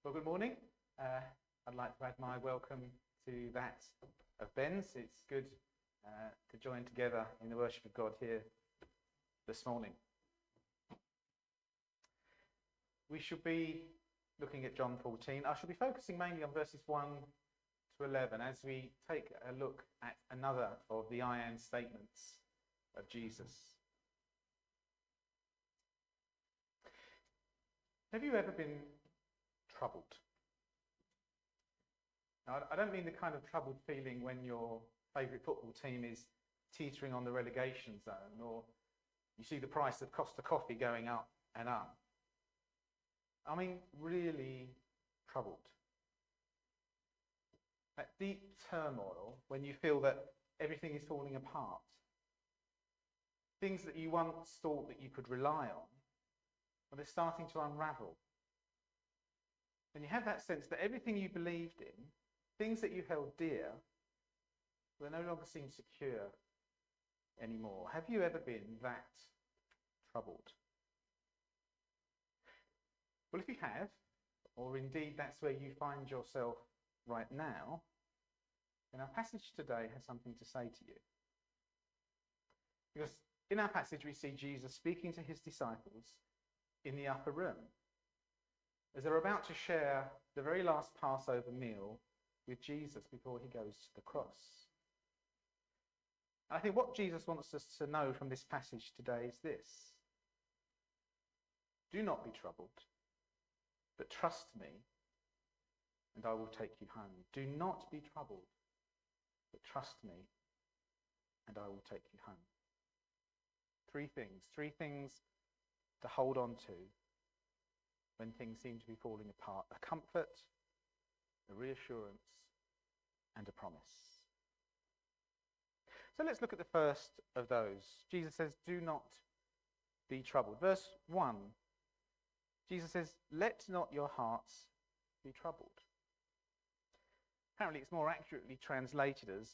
Well, good morning. I'd like to add my welcome to that of Ben's. It's good to join together in the worship of God here this morning. We should be looking at John 14. I shall be focusing mainly on verses 1 to 11 as we take a look at another of the I am statements of Jesus. Have you ever been troubled? Now, I don't mean the kind of troubled feeling when your favourite football team is teetering on the relegation zone, or you see the price of Costa Coffee going up and up. I mean really troubled. That deep turmoil when you feel that everything is falling apart. Things that you once thought that you could rely on, well, they're starting to unravel. And you have that sense that everything you believed in, things that you held dear, they no longer seem secure anymore. Have you ever been that troubled? Well, if you have, or indeed that's where you find yourself right now, then our passage today has something to say to you. Because in our passage we see Jesus speaking to his disciples in the upper room as they're about to share the very last Passover meal with Jesus before he goes to the cross. And I think what Jesus wants us to know from this passage today is this: do not be troubled, but trust me, and I will take you home. Do not be troubled, but trust me, and I will take you home. Three things to hold on to when things seem to be falling apart: a comfort, a reassurance, and a promise. So let's look at the first of those. Jesus says, do not be troubled. Verse 1, Jesus says, let not your hearts be troubled. Apparently it's more accurately translated as,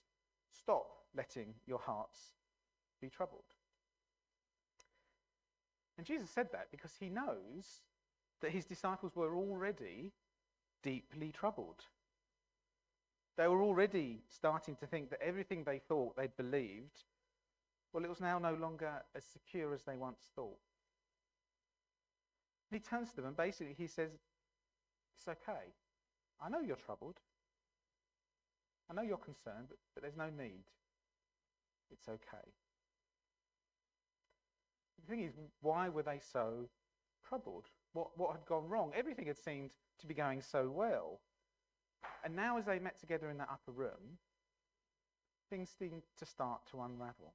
stop letting your hearts be troubled. And Jesus said that because he knows that his disciples were already deeply troubled. They were already starting to think that everything they thought they'd believed, well, it was now no longer as secure as they once thought. And he turns to them and basically he says, it's okay. I know you're troubled. I know you're concerned, but there's no need. It's okay. The thing is, why were they so troubled? What had gone wrong? Everything had seemed to be going so well. And now as they met together in that upper room, things seemed to start to unravel.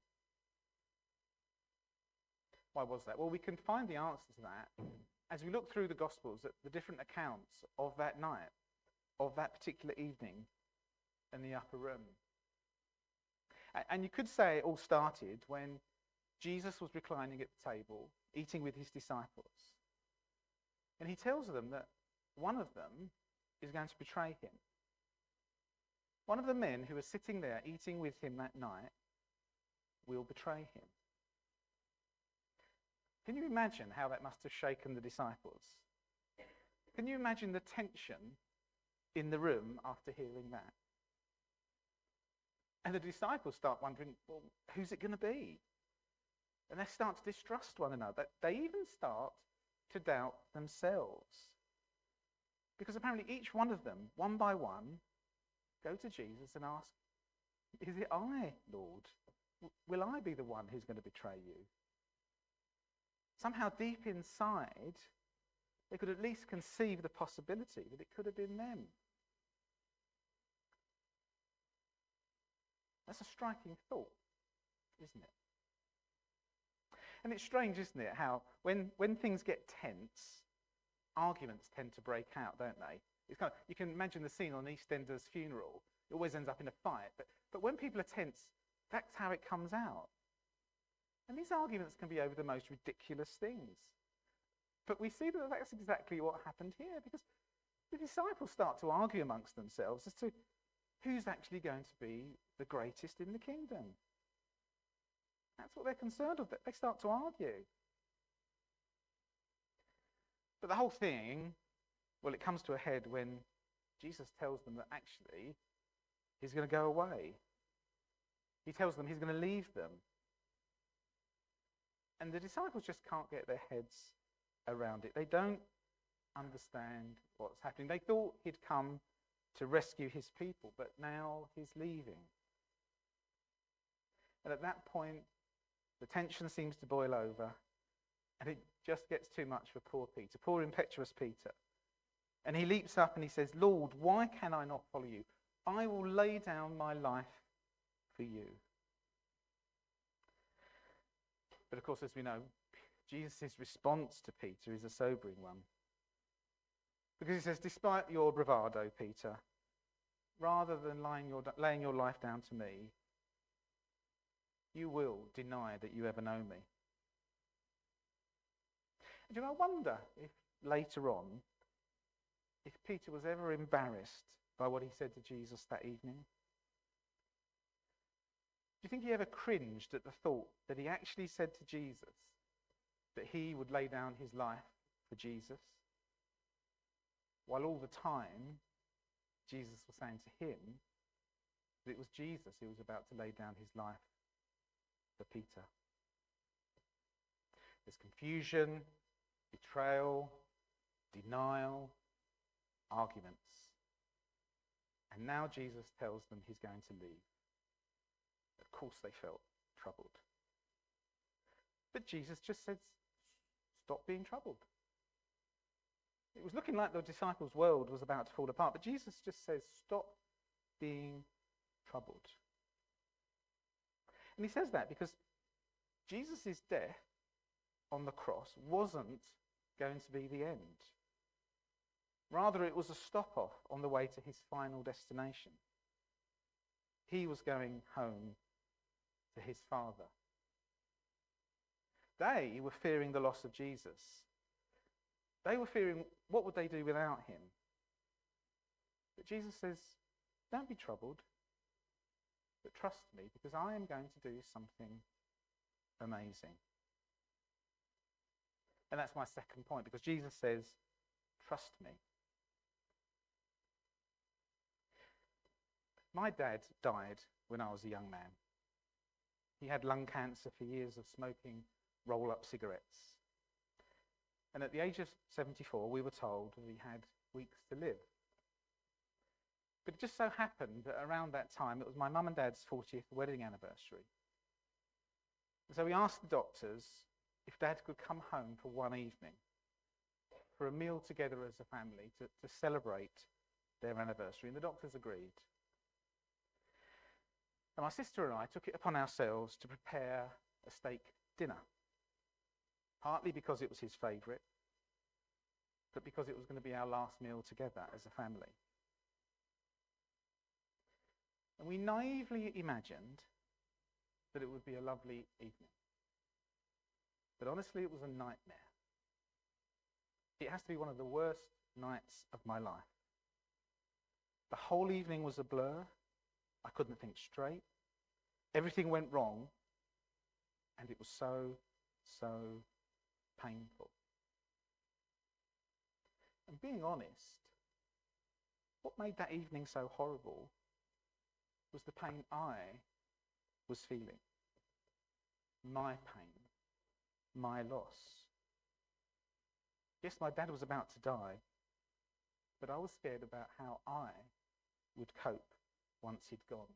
Why was that? Well, we can find the answer to that as we look through the Gospels at the different accounts of that night, of that particular evening in the upper room. And you could say it all started when Jesus was reclining at the table, eating with his disciples. And he tells them that one of them is going to betray him. One of the men who was sitting there eating with him that night will betray him. Can you imagine how that must have shaken the disciples? Can you imagine the tension in the room after hearing that? And the disciples start wondering, well, who's it going to be? And they start to distrust one another. They even start to doubt themselves. Because apparently each one of them, one by one, go to Jesus and ask, is it I, Lord? Will I be the one who's going to betray you? Somehow deep inside, they could at least conceive the possibility that it could have been them. That's a striking thought, isn't it? And it's strange, isn't it, how when things get tense, arguments tend to break out, don't they? It's kind of, you can imagine the scene on EastEnders' funeral. It always ends up in a fight. But when people are tense, that's how it comes out. And these arguments can be over the most ridiculous things. But we see that that's exactly what happened here, because the disciples start to argue amongst themselves as to who's actually going to be the greatest in the kingdom. That's what they're concerned with. They start to argue. But the whole thing Well, it comes to a head when Jesus tells them that actually he's going to go away. He tells them he's going to leave them. And the disciples just can't get their heads around it. They don't understand what's happening. They thought he'd come to rescue his people, but now he's leaving. And at that point, the tension seems to boil over, and it just gets too much for poor Peter, poor impetuous Peter. And he leaps up and he says, "Lord, why can I not follow you? I will lay down my life for you." But of course, as we know, Jesus' response to Peter is a sobering one. Because he says, "Despite your bravado, Peter, rather than laying your life down to me, you will deny that you ever know me." And I wonder if later on, if Peter was ever embarrassed by what he said to Jesus that evening. Do you think he ever cringed at the thought that he actually said to Jesus that he would lay down his life for Jesus, while all the time Jesus was saying to him that it was Jesus who was about to lay down his life for Peter? There's confusion, betrayal, denial, arguments. And now Jesus tells them he's going to leave. Of course they felt troubled. But Jesus just said, "Stop being troubled." It was looking like the disciples' world was about to fall apart, but Jesus just says, "Stop being troubled." And he says that because Jesus' death on the cross wasn't going to be the end. Rather, it was a stop-off on the way to his final destination. He was going home to his Father. They were fearing the loss of Jesus. They were fearing what would they do without him. But Jesus says, "Don't be troubled, but trust me, because I am going to do something amazing." And that's my second point, because Jesus says, "Trust me." My dad died when I was a young man. He had lung cancer for years of smoking roll-up cigarettes. And at the age of 74, we were told that he had weeks to live. But it just so happened that around that time, it was my mum and dad's 40th wedding anniversary. And so we asked the doctors if Dad could come home for one evening, for a meal together as a family, to celebrate their anniversary. And the doctors agreed. And my sister and I took it upon ourselves to prepare a steak dinner, partly because it was his favourite, but because it was going to be our last meal together as a family. And we naively imagined that it would be a lovely evening. But honestly, it was a nightmare. It has to be one of the worst nights of my life. The whole evening was a blur. I couldn't think straight. Everything went wrong. And it was so painful. And being honest, what made that evening so horrible was the pain I was feeling. My pain, my loss. Yes, my dad was about to die, but I was scared about how I would cope once he'd gone.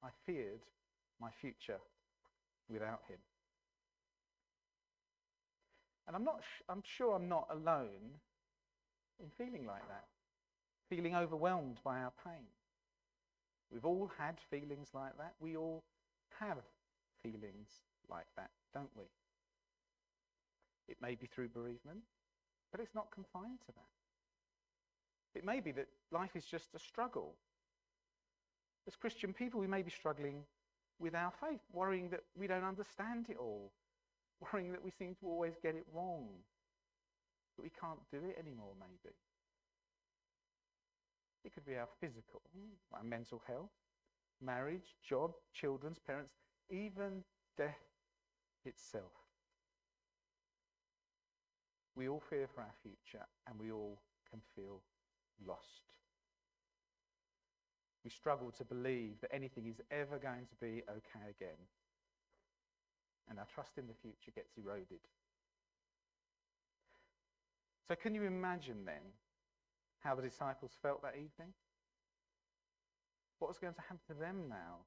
I feared my future without him. And I'm sure I'm not alone in feeling like that, feeling overwhelmed by our pain. We've all had feelings like that. We all have feelings like that, don't we? It may be through bereavement, but it's not confined to that. It may be that life is just a struggle. As Christian people, we may be struggling with our faith, worrying that we don't understand it all, worrying that we seem to always get it wrong, that we can't do it anymore, maybe. It could be our physical, our mental health, marriage, job, children's, parents, even death itself. We all fear for our future, and we all can feel lost. We struggle to believe that anything is ever going to be okay again. And our trust in the future gets eroded. So can you imagine then how the disciples felt that evening? What was going to happen to them now?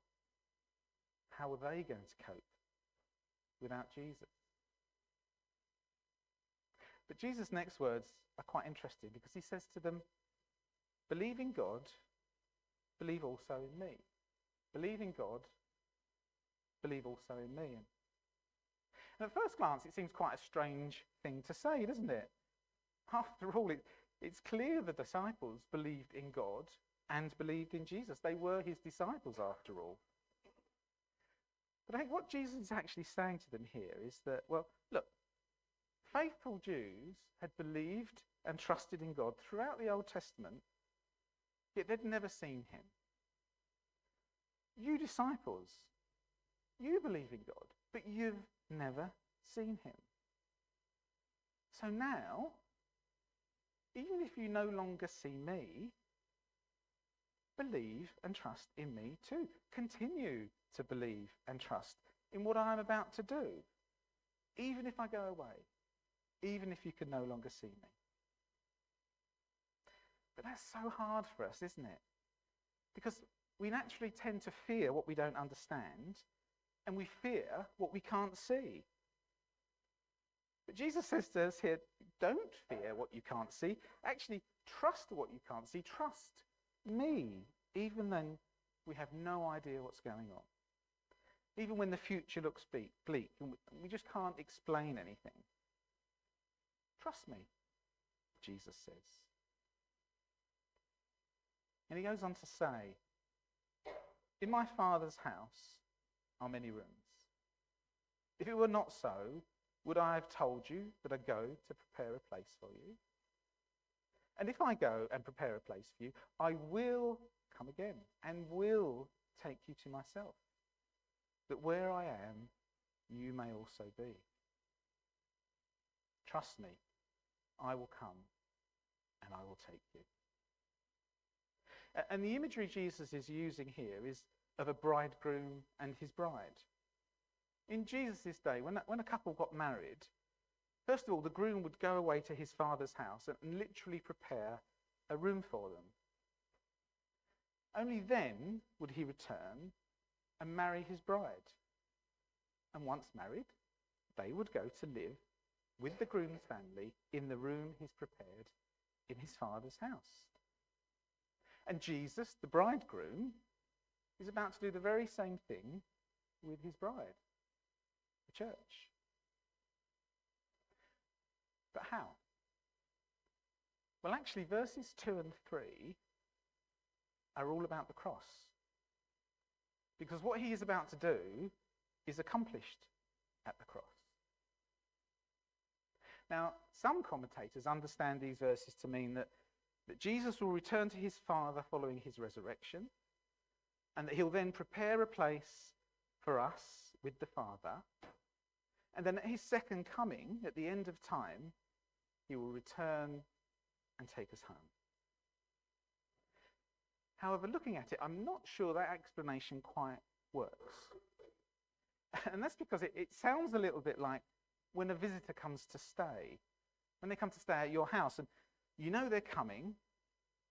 How were they going to cope without Jesus? But Jesus' next words are quite interesting because he says to them, believe in God, believe also in me. Believe in God, believe also in me. And at first glance, it seems quite a strange thing to say, doesn't it? After all, it's clear the disciples believed in God and believed in Jesus. They were his disciples after all. But I think what Jesus is actually saying to them here is that, well, look, faithful Jews had believed and trusted in God throughout the Old Testament, yet they'd never seen him. You disciples, you believe in God, but you've never seen him. So now, even if you no longer see me, believe and trust in me too. Continue to believe and trust in what I'm about to do, even if I go away, even if you can no longer see me. But that's so hard for us, isn't it? Because we naturally tend to fear what we don't understand, and we fear what we can't see. But Jesus says to us here, don't fear what you can't see. Actually, trust what you can't see. Trust me, even then we have no idea what's going on. Even when the future looks bleak and we just can't explain anything. Trust me, Jesus says. And he goes on to say, in my Father's house are many rooms. If it were not so, would I have told you that I go to prepare a place for you? And if I go and prepare a place for you, I will come again and will take you to myself, that where I am, you may also be. Trust me, I will come and I will take you. And the imagery Jesus is using here is of a bridegroom and his bride. In Jesus' day, when a couple got married, first of all, the groom would go away to his father's house and literally prepare a room for them. Only then would he return and marry his bride. And once married, they would go to live with the groom's family in the room he's prepared in his father's house. And Jesus, the bridegroom, is about to do the very same thing with his bride, the church. But how? Well, actually, verses 2 and 3 are all about the cross. Because what he is about to do is accomplished at the cross. Now, some commentators understand these verses to mean that Jesus will return to his Father following his resurrection, and that he'll then prepare a place for us with the Father, and then at his second coming, at the end of time, he will return and take us home. However, looking at it, I'm not sure that explanation quite works. And that's because it sounds a little bit like when a visitor comes to stay. When they come to stay at your house, and you know they're coming,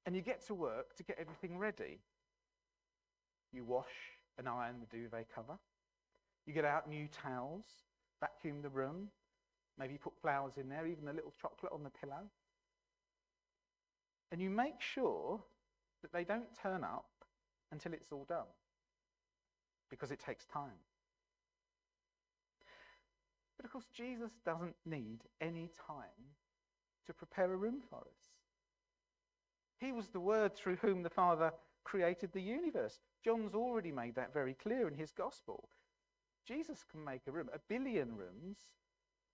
and you get to work to get everything ready. You wash and iron the duvet cover. You get out new towels, vacuum the room, maybe put flowers in there, even a little chocolate on the pillow. And you make sure that they don't turn up until it's all done, because it takes time. But of course, Jesus doesn't need any time to prepare a room for us. He was the Word through whom the Father created the universe. John's already made that very clear in his Gospel. Jesus can make a room, 1 billion rooms,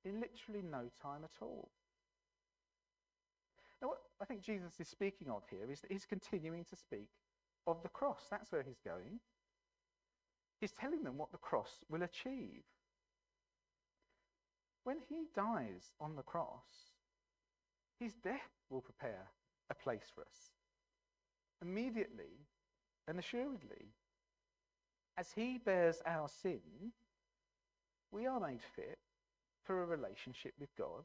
in literally no time at all. Now, what I think Jesus is speaking of here is that he's continuing to speak of the cross. That's where he's going. He's telling them what the cross will achieve. When he dies on the cross, his death will prepare a place for us. Immediately and assuredly, as he bears our sin, we are made fit for a relationship with God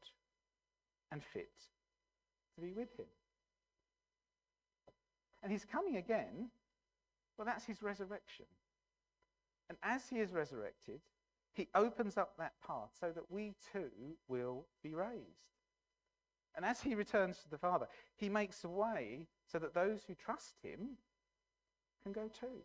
and fit to be with him. And he's coming again. Well, that's his resurrection. And as he is resurrected, he opens up that path so that we too will be raised. And as he returns to the Father, he makes a way so that those who trust him can go too.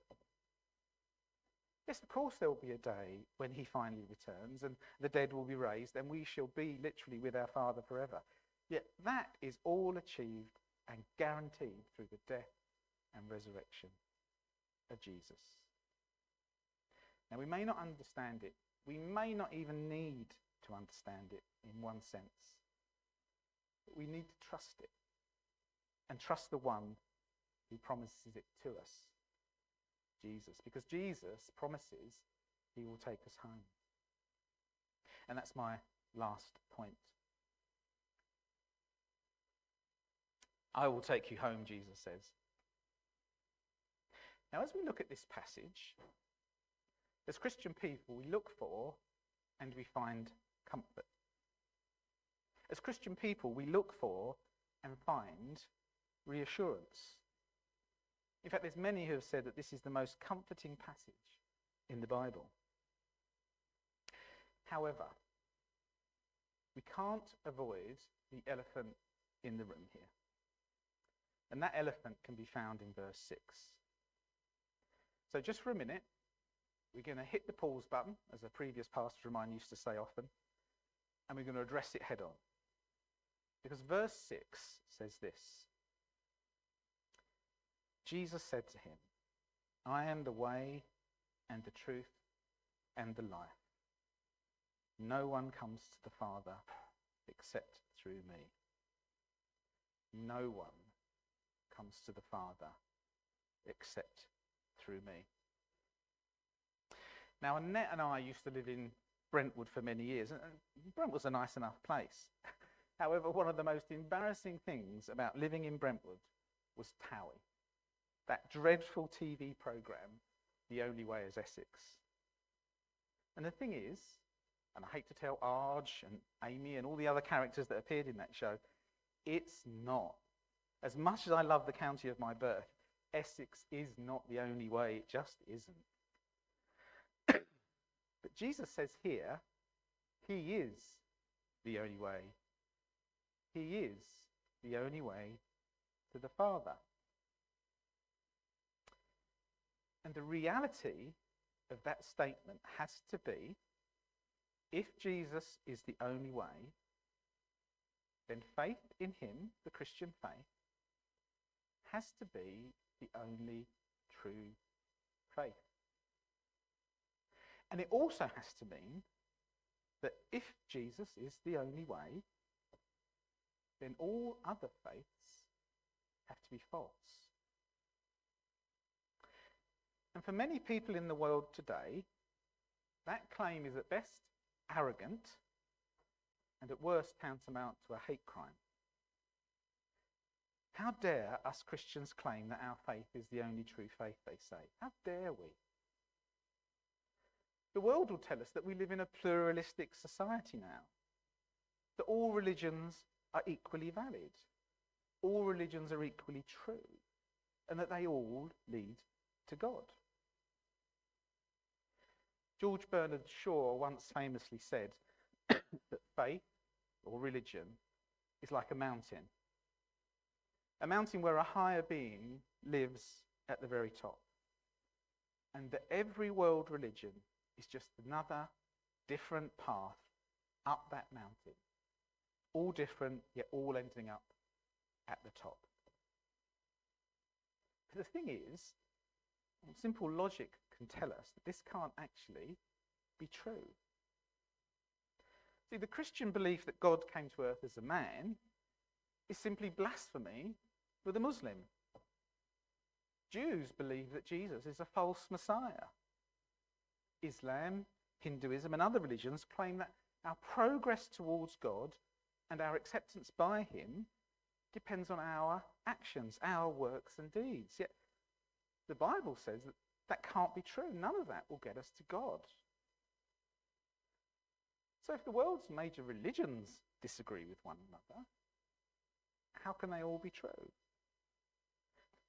Yes, of course there will be a day when he finally returns and the dead will be raised and we shall be literally with our Father forever. Yet that is all achieved and guaranteed through the death and resurrection of Jesus. Now, we may not understand it. We may not even need to understand it in one sense. But we need to trust it and trust the one who promises it to us, Jesus, because Jesus promises he will take us home. And that's my last point. I will take you home, Jesus says. Now, as we look at this passage, as Christian people, we look for and we find comfort. As Christian people, we look for and find reassurance. In fact, there's many who have said that this is the most comforting passage in the Bible. However, we can't avoid the elephant in the room here. And that elephant can be found in verse 6. So just for a minute, we're going to hit the pause button, as a previous pastor of mine used to say often, and we're going to address it head on. Because verse 6 says this. Jesus said to him, I am the way and the truth and the life. No one comes to the Father except through me. No one comes to the Father except through me. Now, Annette and I used to live in Brentwood for many years, and Brentwood's a nice enough place. However, one of the most embarrassing things about living in Brentwood was Towie, that dreadful TV programme, The Only Way is Essex. And the thing is, and I hate to tell Arj and Amy and all the other characters that appeared in that show, it's not. As much as I love the county of my birth, Essex is not the only way. It just isn't. But Jesus says here, he is the only way. He is the only way to the Father. And the reality of that statement has to be, if Jesus is the only way, then faith in him, the Christian faith, has to be the only true faith. And it also has to mean that if Jesus is the only way, then all other faiths have to be false. And for many people in the world today, that claim is at best arrogant and at worst tantamount to a hate crime. How dare us Christians claim that our faith is the only true faith, they say? How dare we? The world will tell us that we live in a pluralistic society now, that all religions are equally valid, all religions are equally true, and that they all lead to God. George Bernard Shaw once famously said that faith, or religion, is like a mountain where a higher being lives at the very top, and that every world religion is just another different path up that mountain, all different, yet all ending up at the top. But the thing is, simple logic can tell us that this can't actually be true. See, the Christian belief that God came to earth as a man is simply blasphemy with a Muslim. Jews believe that Jesus is a false Messiah. Islam, Hinduism, and other religions claim that our progress towards God and our acceptance by him depends on our actions, our works and deeds. Yet the Bible says that that can't be true. None of that will get us to God. So if the world's major religions disagree with one another, how can they all be true?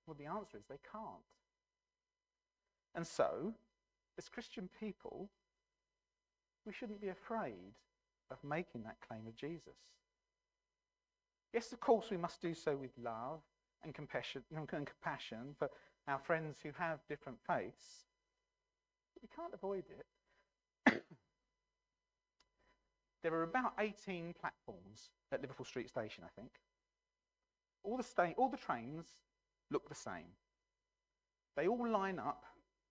Well, the answer is they can't. And so, as Christian people, we shouldn't be afraid of making that claim of Jesus. Yes, of course, we must do so with love and compassion for our friends who have different faiths. But we can't avoid it. There are about 18 platforms at Liverpool Street Station, I think. All the trains look the same. They all line up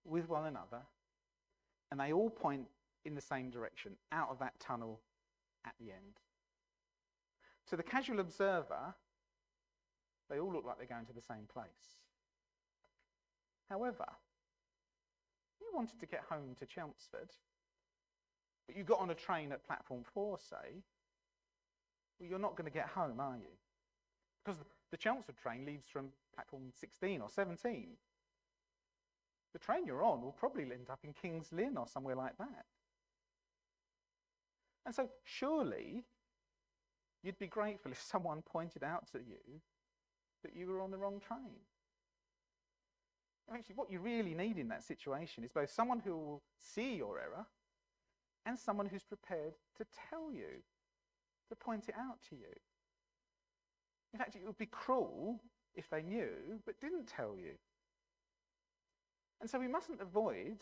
with one another, and they all point in the same direction, out of that tunnel at the end. To the casual observer, they all look like they're going to the same place. However, if you wanted to get home to Chelmsford, but you got on a train at platform 4, say, well, you're not going to get home, are you? Because the Chelmsford train leaves from platform 16 or 17. The train you're on will probably end up in King's Lynn or somewhere like that. And so surely you'd be grateful if someone pointed out to you that you were on the wrong train. Actually, what you really need in that situation is both someone who will see your error and someone who's prepared to tell you, to point it out to you. In fact, it would be cruel if they knew but didn't tell you. And so we mustn't avoid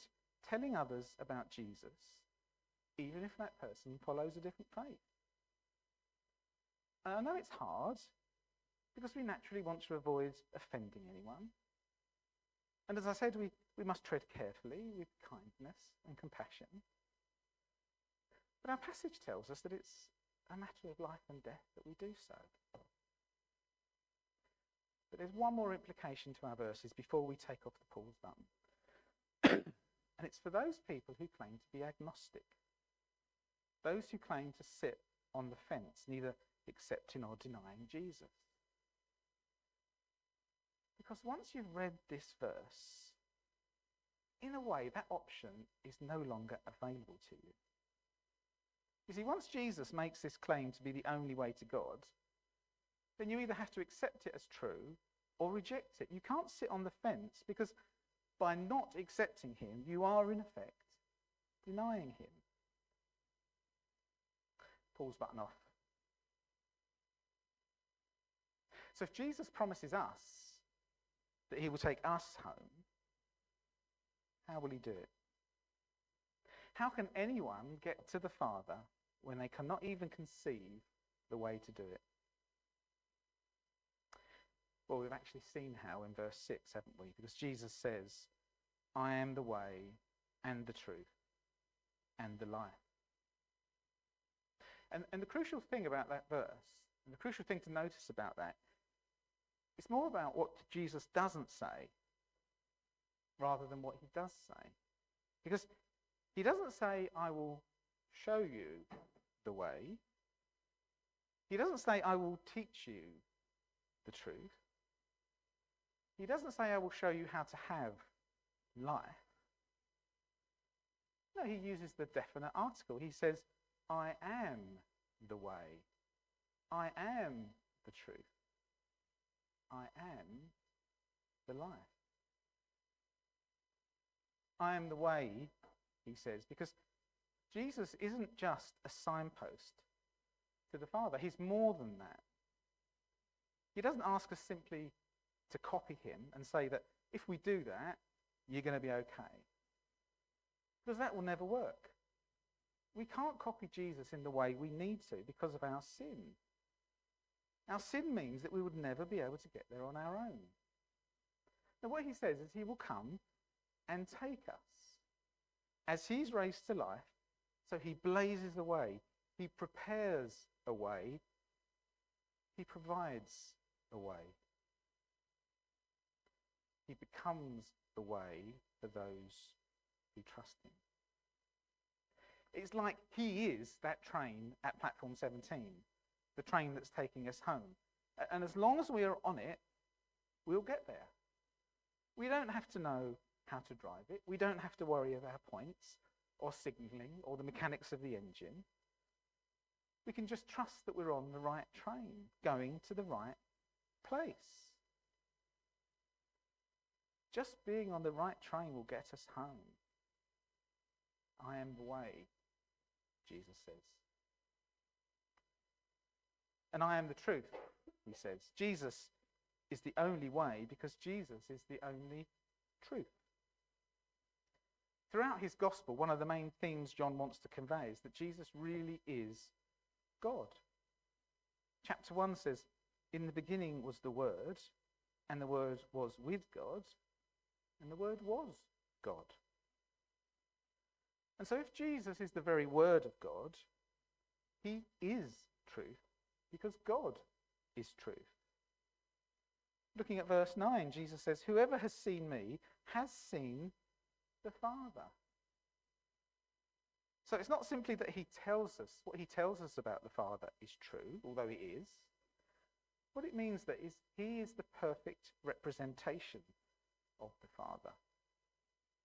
telling others about Jesus, even if that person follows a different faith. And I know it's hard, because we naturally want to avoid offending anyone. And as I said, we must tread carefully with kindness and compassion. But our passage tells us that it's a matter of life and death that we do so. But there's one more implication to our verses before we take off the pause button. And it's for those people who claim to be agnostic. Those who claim to sit on the fence, neither accepting or denying Jesus. Because once you've read this verse, in a way, that option is no longer available to you. You see, once Jesus makes this claim to be the only way to God, then you either have to accept it as true or reject it. You can't sit on the fence, because by not accepting him, you are in effect denying him. Pause button off. So if Jesus promises us that he will take us home, how will he do it? How can anyone get to the Father when they cannot even conceive the way to do it? Well, we've actually seen how in verse 6, haven't we? Because Jesus says, I am the way and the truth and the life. And the crucial thing about that verse, and the crucial thing to notice about that, it's more about what Jesus doesn't say rather than what he does say. Because he doesn't say, I will show you the way. He doesn't say, I will teach you the truth. He doesn't say, I will show you how to have life. No, he uses the definite article. He says, I am the way. I am the truth. I am the life. I am the way, he says, because Jesus isn't just a signpost to the Father. He's more than that. He doesn't ask us simply to copy him and say that if we do that, you're going to be okay. Because that will never work. We can't copy Jesus in the way we need to because of our sin. Our sin means that we would never be able to get there on our own. Now what he says is he will come and take us. As he's raised to life, so he blazes a way, he prepares a way, he provides a way. He becomes the way for those who trust him. It's like he is that train at platform 17, the train that's taking us home. And as long as we are on it, we'll get there. We don't have to know how to drive it. We don't have to worry about points or signalling or the mechanics of the engine. We can just trust that we're on the right train, going to the right place. Just being on the right train will get us home. I am the way, Jesus says. And I am the truth, he says. Jesus is the only way because Jesus is the only truth. Throughout his gospel, one of the main themes John wants to convey is that Jesus really is God. Chapter 1 says, in the beginning was the Word, and the Word was with God, and the Word was God. And so if Jesus is the very Word of God, he is truth because God is truth. Looking at verse 9, Jesus says, whoever has seen me has seen the Father. So it's not simply that he tells us, what he tells us about the Father is true, although he is. What it means that is he is the perfect representation of the Father.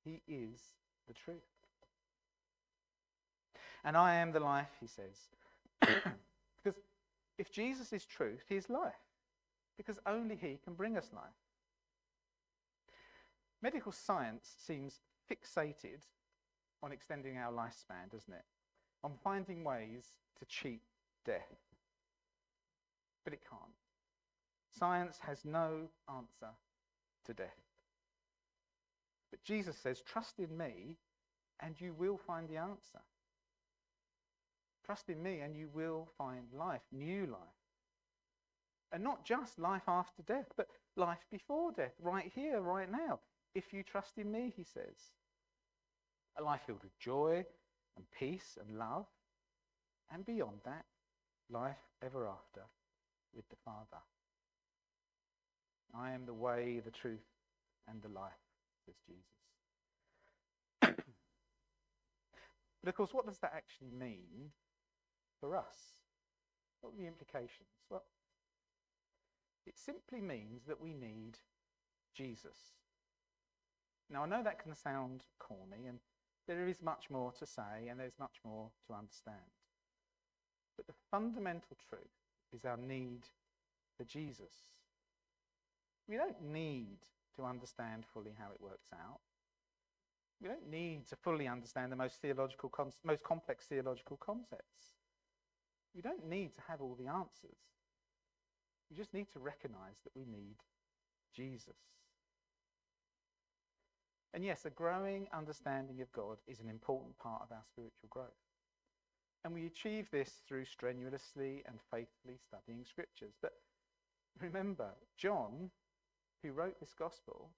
He is the truth. And I am the life, he says. Because if Jesus is truth, he is life. Because only he can bring us life. Medical science seems fixated on extending our lifespan, doesn't it? On finding ways to cheat death. But it can't. Science has no answer to death. But Jesus says, trust in me and you will find the answer. Trust in me and you will find life, new life. And not just life after death, but life before death, right here, right now. If you trust in me, he says. A life filled with joy and peace and love. And beyond that, life ever after with the Father. I am the way, the truth, and the life, says Jesus. But of course, what does that actually mean for us? What are the implications? Well, it simply means that we need Jesus. Now, I know that can sound corny, and there is much more to say, and there's much more to understand. But the fundamental truth is our need for Jesus. We don't need to understand fully how it works out. We don't need to fully understand the most complex theological concepts. We don't need to have all the answers. We just need to recognize that we need Jesus. And yes, a growing understanding of God is an important part of our spiritual growth. And we achieve this through strenuously and faithfully studying scriptures. But remember, John, who wrote this gospel,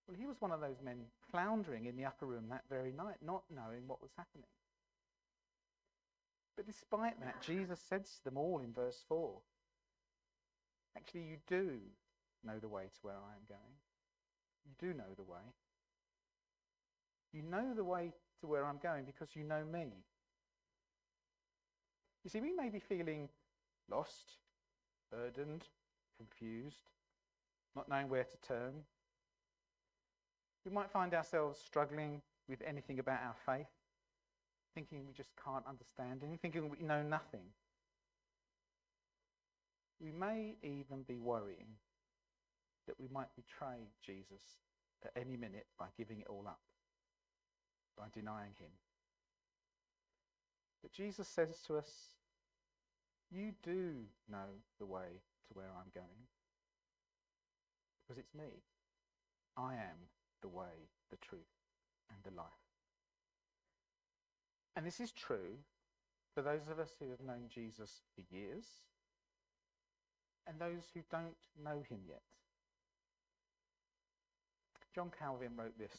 well, he was one of those men floundering in the upper room that very night, not knowing what was happening. But despite that, Jesus says to them all in verse 4, actually, you do know the way to where I am going. You do know the way. You know the way to where I'm going because you know me. You see, we may be feeling lost, burdened, confused, not knowing where to turn. We might find ourselves struggling with anything about our faith, thinking we just can't understand anything, thinking we know nothing. We may even be worrying that we might betray Jesus at any minute by giving it all up, by denying him. But Jesus says to us, you do know the way to where I'm going, because it's me. I am the way, the truth, and the life. And this is true for those of us who have known Jesus for years and those who don't know him yet. John Calvin wrote this: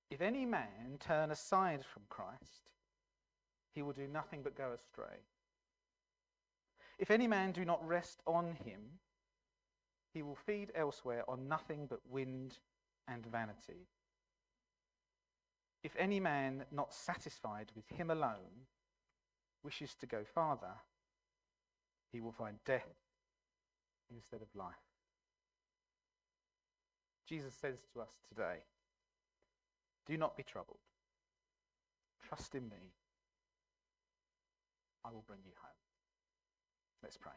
if any man turn aside from Christ, he will do nothing but go astray. If any man do not rest on him, he will feed elsewhere on nothing but wind and vanity. If any man not satisfied with him alone wishes to go farther, he will find death instead of life. Jesus says to us today, do not be troubled. Trust in me. I will bring you home. Let's pray.